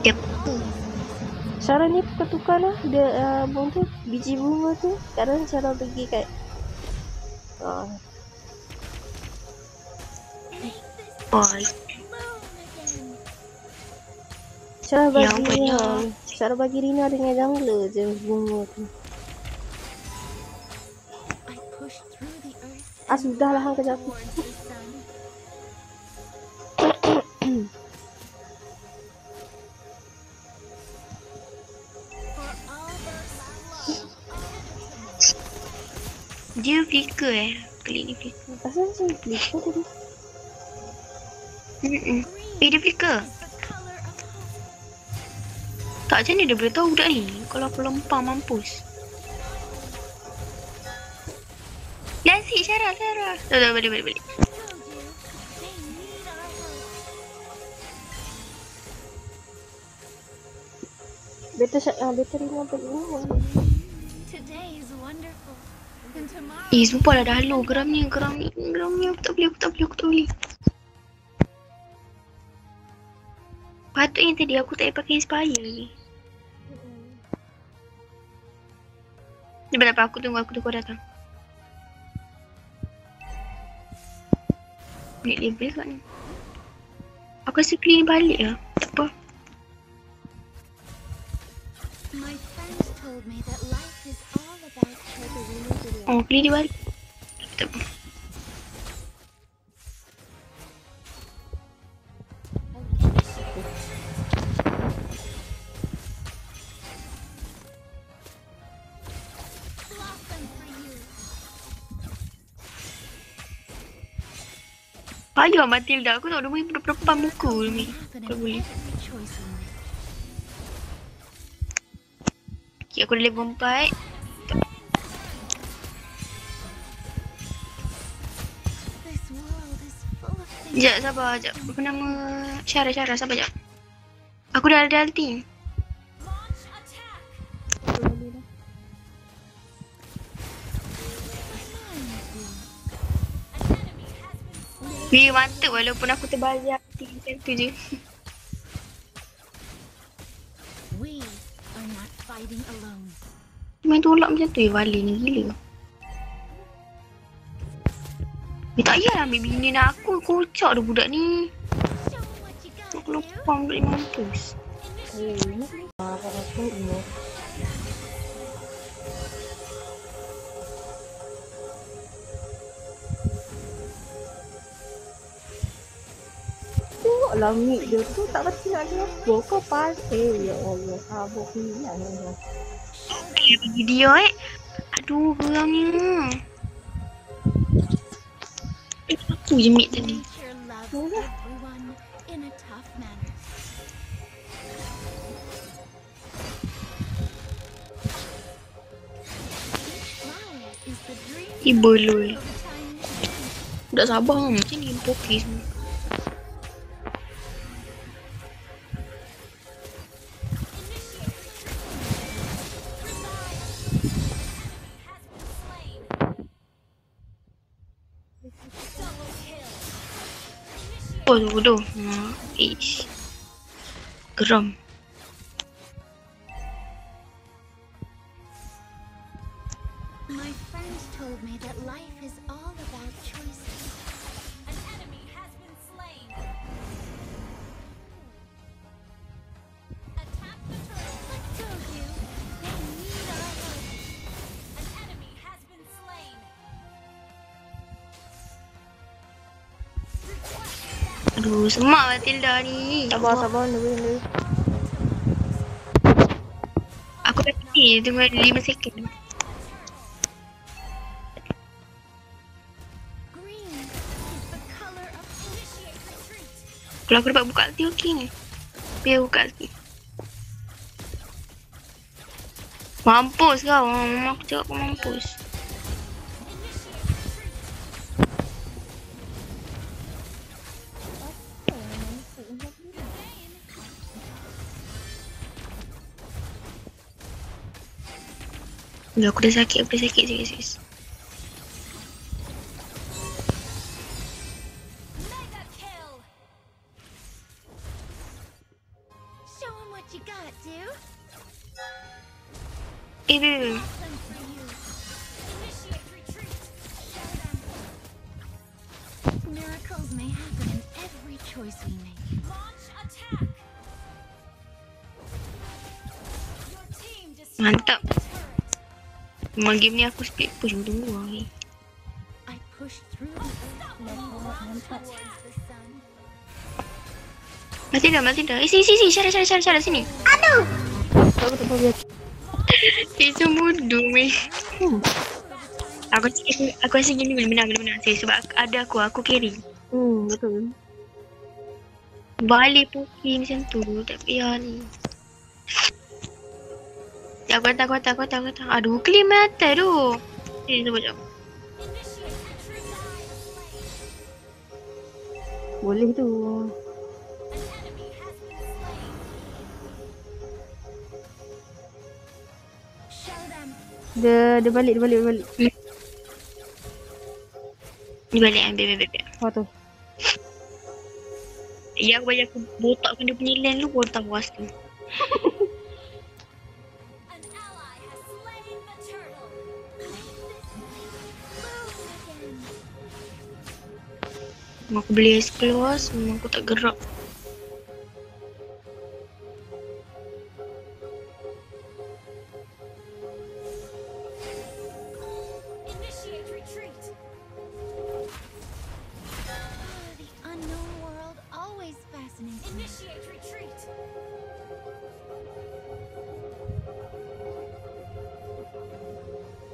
Yep. Sarah ni tukar lah dia bunga tu, biji bunga tu. Sekarang Sarah pergi kat Sarah bagi Rina dengan jungler je bunga tu. Sudahlah hang kerja aku. Dia flicker kali ni flicker. Asal macam flicker tadi? Dia flicker. Tak, macam ni dia boleh tahu budak ni. Kalau aku lempang mampus. Nasi Sarah. Tak, balik. Better Rina pergi ni. Sumpah lah dah halo geram ni. Aku tak boleh. Patutnya tadi aku tak payah pakai inspire ni. Dia apa aku tunggu kau datang. Naik level kat ni. Aku rasa clean balik lah. Tak apa. Oh, clean dia balik. Tak apa. Payah Matilda, aku tak ada main depan muka ni. Kalau boleh. Okay, aku dah level 4. Sekejap, sabar. Apa nama? Syara, sabar sekejap. Aku dah ada ulti. Mantap walaupun aku terbalik hati macam tu je. Main tolak macam tu Vali ni gila. Tak payahlah ambil bini nak aku. Kocak dah budak ni. Aku lupa budak ni mampus. Tengoklah mic dia tu tak pasti nak dia apa. Kau pasal ya Allah. Sabar hilang ni. Okay, bagi dia Aduh, gerangnya. Aku je mic tadi. Bolol. Tak sabar macam ni poki semua. Oh, bodoh. Ish. Geram. Aduh, semak Matilda ni. Sabar, ni. Aku dah pergi, tunggu 5 second. Kalau aku dapat buka ulti, okey ni. Biar buka ulti. Mampus kau. Aku cakap kau mampus. Aku dah sakit sikit. what you got, dude? Babe. Some for you. Initiate retreat. Show them. Miracles may happen in every choice we make. Launch attack. Your team Mantap. destroyed the turret. Memang game ni aku split push tunggu lagi. I pushed through the earth level towards the sun. Mati dah. Sini. Syara sini. Tak apa biar. Itu mudu meh. Aku rasa gini menang. Sebab ada aku carry. Betul. Balik poki macam tu. Tak payah ni. Ya, aku hantar. Aduh, claim mata tu. Cuba jap. Boleh tu. Dia balik. Ni balik ambil. Oh tu. Ya, aku balik aku botakkan dia punya land lu baru tahu was tu. Aku beli es keluas, memang aku tak gerak. Initiate retreat. The unknown world always fascinates me. Initiate retreat.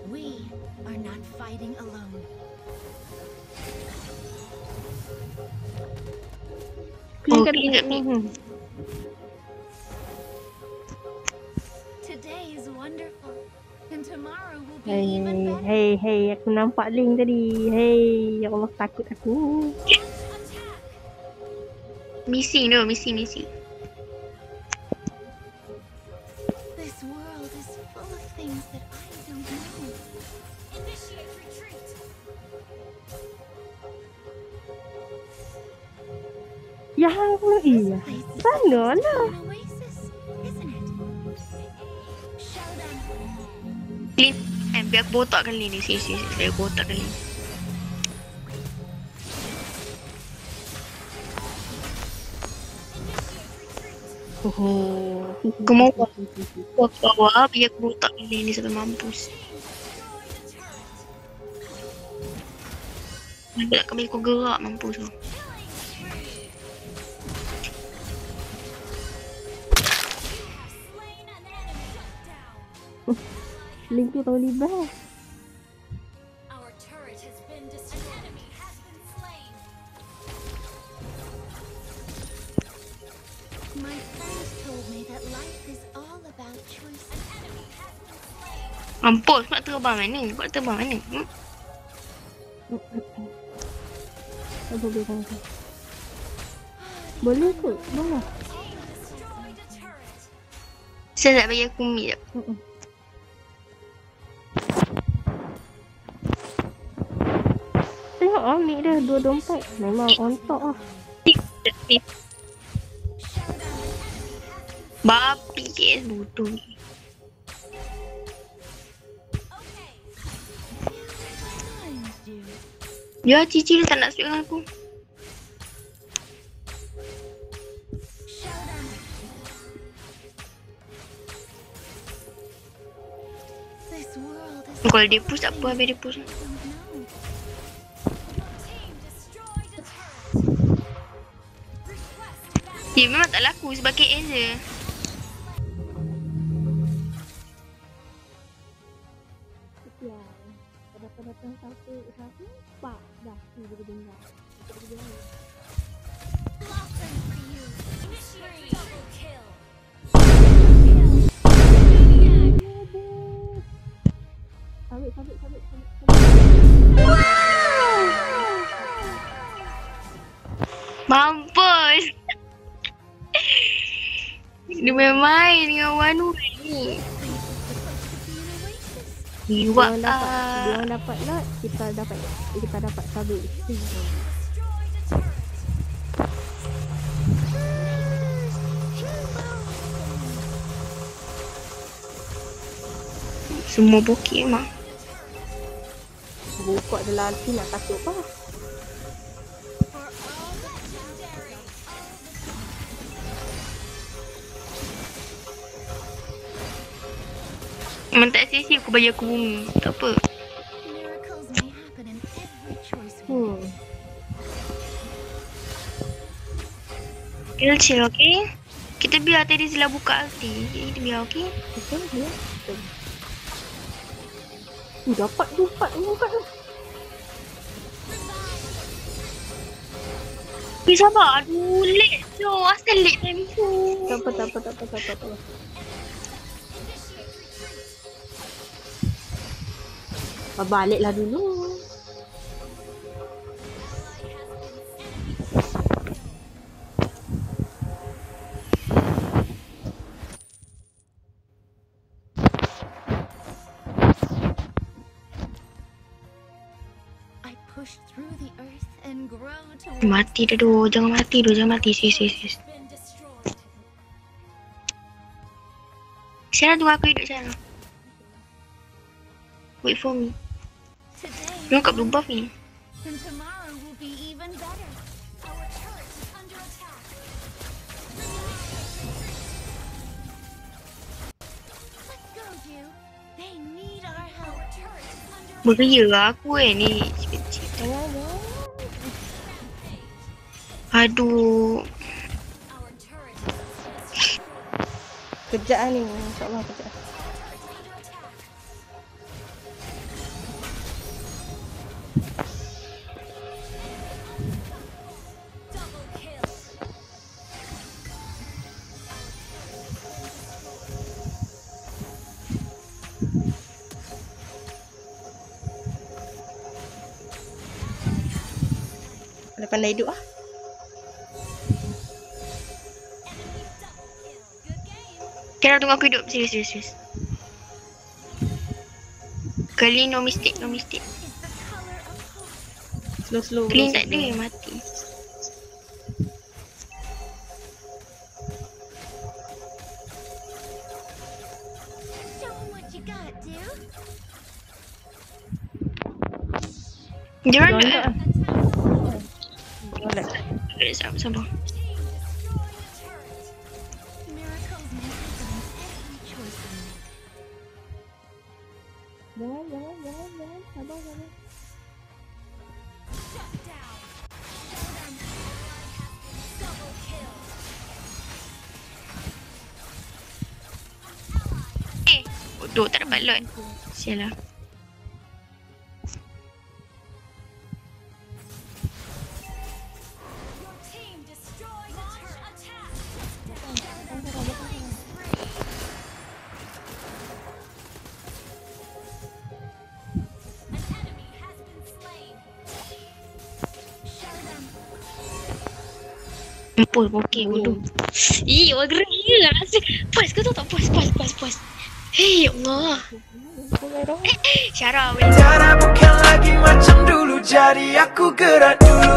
We are not fighting alone. Clean kat clean kat ni. Today is wonderful, and tomorrow will be even better. Hey, aku nampak link tadi. Hey, ya Allah takut aku. Attack! Missing. This world is full of things that I don't know. Initiate retreat. Ya, iya. Place is Sana lah. an oasis, isn't it? Show them. Clean. Biar aku botak kali ni. Sini. Biar aku botak kali ni. Aku mau buat bawah biar aku botak kali ni sampai mampus. Nak kami aku gerak mampus tu. Link tu tahu libas. Our turret has been destroyed. An enemy has been slain. My friends told me that life is all about choices. An enemy has been slain. Mampus nak terbang mana? Kau terbang mana? Tak boleh tangkap. Boleh kot. Boleh. Destroyed a turret. Saya nak bagi aku mi jap. Tengok mic dia 224. Memang on top lah. Babi ke bodoh ni. Okay. Times, dude. Ya, Cici dia tak nak speak dengan aku. Show them. This world is Kalau dia push tak apa, biar dia push. I don't know. Your team destroyed a turret. Request battle. Dia memang tak laku sebab KS je. Datang satu pak dah dia dengar. Blossom for you. Initiate double kill. Sabit. Mampus. Dia main dengan Wanu ni. Iwak Dia dapat lot, kita dapat sabit. Destroyed a turret. Semua bokeh memang. Buka adalah Alfi nak takut apa? Memang tak sia-sia aku bagi aku bunga. Tak apa. Miracles may happen in every choice we make. Kita chill, okay? Kita biar tadi Zila buka ulti. Kita biar, okay? Betul dia. Betul. Dapat tu, dapat tu. Sabar. Aduh, late tu. Asal late time tu. Tak apa. Baliklah dulu. I push through the earth and grow to Mati dah doh. Jangan mati. Sis. been destroyed. Sarah tunggu aku hidup, Sarah. Wait for me. Today Dia kat blue buff ni. and tomorrow will be even better. Our turret is under attack. Let's go, you. They need our help. Our turret is under Beria lah aku ni. Cik-cik. Jangan. Aduh. our turret is Kejap ni. InsyaAllah kejap. under attack. Double kill. Pandai hidup ah. Sarah tunggu aku hidup. Serius. Kali no mistake. Is the color of hope. Slow. Clean tak ada mati. Show 'em what you got, dude. Dia orang Jangan dah. tak. Sabar. Team destroy the turret. Miracles may happen in every choice we make. Jangan. Sabar. Shut down. Show them. Double kill. Bodoh tak dapat lot. Sial lah. Your team destroyed the turret. Attack. An enemy has been slain. Show them. Empul bokeh bodoh. Ih, orang gerak gila rasa. Pas kau tahu tak? Pas. Hei, ya Allah. Syarah. Cara bukan lagi macam dulu, jadi aku gerak dulu.